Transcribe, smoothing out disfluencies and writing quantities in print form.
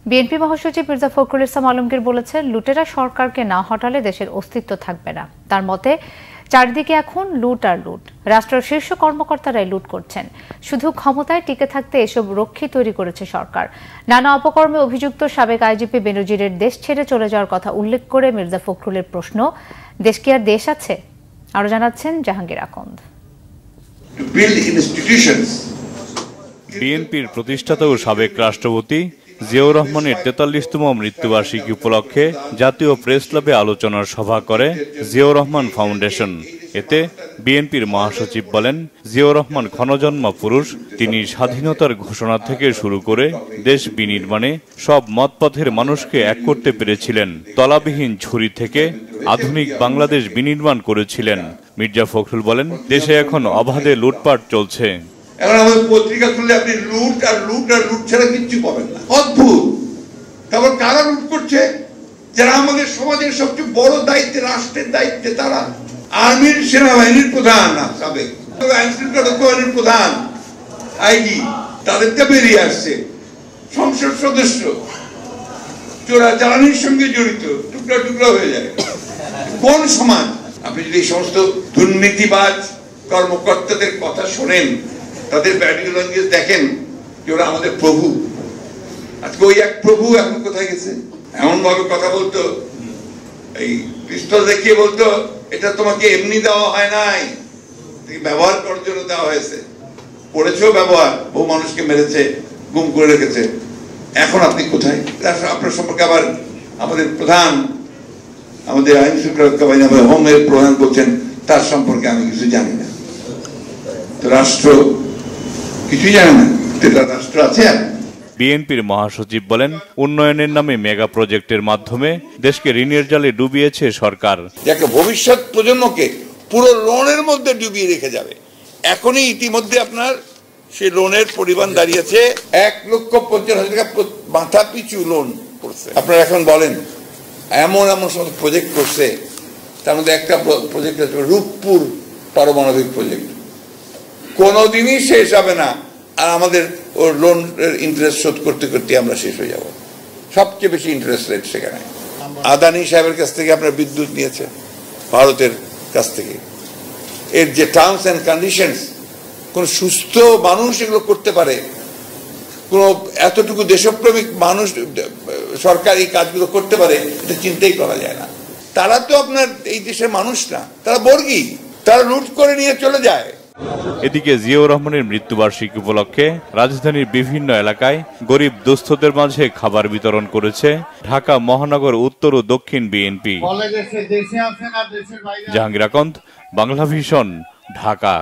BNP মহাসচিব মির্জা ফখরুল ইসলাম আলমগীর বলেছেন, লুটেরা সরকারকে না হটালে দেশের অস্তিত্ব থাকবে না। তার মতে, চারদিকে এখন লুট আর লুট। রাষ্ট্রের শীর্ষ কর্মকর্তারাই লুট করছেন। শুধু ক্ষমতায় টিকে থাকতে এসব রক্ষী তৈরি করেছে সরকার। নানা অপকর্মে অভিযুক্ত সাবেক আইজিপি বেনজিরের দেশ ছেড়ে চলে যাওয়ার কথা উল্লেখ করে মির্জা ফখরুলের প্রশ্ন, দেশ কি আর দেশ আছে? আরো জানাচ্ছেন জাহাঙ্গীর আকন্দ। বিএনপির প্রতিষ্ঠাতা ও সাবেক রাষ্ট্রপতি জিয়াউর রহমানের ৪৩তম মৃত্যুবার্ষিকী উপলক্ষে জাতীয় প্রেস ক্লাবে আলোচনার সভা করে জিয়াউর রহমান ফাউন্ডেশন। এতে বিএনপির মহাসচিব বলেন, জিয়াউর রহমান ক্ষণজন্মা পুরুষ। তিনি স্বাধীনতার ঘোষণা থেকে শুরু করে দেশ বিনির্মাণে সব মতপথের মানুষকে এক করতে পেরেছিলেন। তলাবিহীন ঝুড়ি থেকে আধুনিক বাংলাদেশ বিনির্মাণ করেছিলেন। মির্জা ফখরুল বলেন, দেশে এখন অবাধে লুটপাট চলছে। এখন আমাদের পত্রিকা খুললে আপনি লুট আর লুট আর লুট ছাড়া কিচ্ছু পাবেন না। অদ্ভুত। তারপর কারা লুট করছে? যারা আমাদের সমাজের সবচেয়ে বড় দায়িত্বে, রাষ্ট্রের দায়িত্বে, তারা আর্মির, সেনাবাহিনীর প্রধান, সাবেক আইন শৃঙ্খলা বাহিনীর প্রধান, আইজি, তাদেরকে বেরিয়ে আসছে। সংসদ সদস্য চোরাচালানির সঙ্গে জড়িত, টুকরা টুকরা হয়ে যায়। কোন সমাজ? আপনি যদি এই সমস্ত দুর্নীতিবাজ কর্মকর্তাদের কথা শোনেন, তাদের বডি ল্যাঙ্গুয়েজ দেখেন, যে ওরা আমাদের প্রভু। আজকে ওই এক প্রভু এখন কোথায় গেছে? এমন ভাবে কথা বলতো, এই পিস্তল দেখিয়ে বলতো, এটা তোমাকে এমনি দেওয়া হয় নাই, ব্যবহার করার জন্য দেওয়া হয়েছে। করেছেও ব্যবহার, বহু মানুষকে মেরেছে, গুম করে রেখেছে। এখন আপনি কোথায়? আপনার সম্পর্কে আবার আমাদের প্রধান, আমাদের আইন শৃঙ্খলা বাহিনী, আমাদের হোমের প্রধান বলছেন তার সম্পর্কে আমি কিছু জানি না। তো রাষ্ট্র কিছুই জানে না, রাষ্ট্র আছে। বিএনপির মহাসচিব বলেন, উন্নয়নের নামে মেগা প্রজেক্টের মাধ্যমে দেশকে ঋণের জালে ডুবিয়েছে সরকার। একটা ভবিষ্যৎ প্রজন্মকে পুরো লোনের মধ্যে ডুবিয়ে রেখে যাবে। এখনই ইতিমধ্যে আপনার সেই লোনের পরিমাণ দাঁড়িয়েছে 1,50,000 টাকা মাথা পিছু লোন করছে। আপনারা এখন বলেন, এমন এমন সমস্ত প্রজেক্ট করছে, তার মধ্যে একটা প্রজেক্ট আছে রূপপুর পারমাণবিক প্রজেক্ট। কোনোদিনই শেষ হবে না, আর আমাদের ওর লোন ইন্টারেস্ট শোধ করতে করতে আমরা শেষ হয়ে যাব। সবচেয়ে বেশি ইন্টারেস্ট রেট সেখানে। আদানি সাহেবের কাছ থেকে আপনার বিদ্যুৎ নিয়েছে, ভারতের কাছ থেকে। এর যে টার্মস অ্যান্ড কন্ডিশনস, কোন সুস্থ মানুষ এগুলো করতে পারে? কোন এতটুকু দেশপ্রেমিক মানুষ, সরকার এই কাজগুলো করতে পারে? এটা চিন্তাই করা যায় না। তারা তো আপনার এই দেশের মানুষ না, তারা বর্গী, তারা লুট করে নিয়ে চলে যায়। এদিকে জিয়াউর রহমানের মৃত্যুবার্ষিকী উপলক্ষে রাজধানীর বিভিন্ন এলাকায় গরিব দুস্থদের মাঝে খাবার বিতরণ করেছে ঢাকা মহানগর উত্তর ও দক্ষিণ বিএনপি। জাহাঙ্গীর আকন্দ, বাংলা ভিশন, ঢাকা।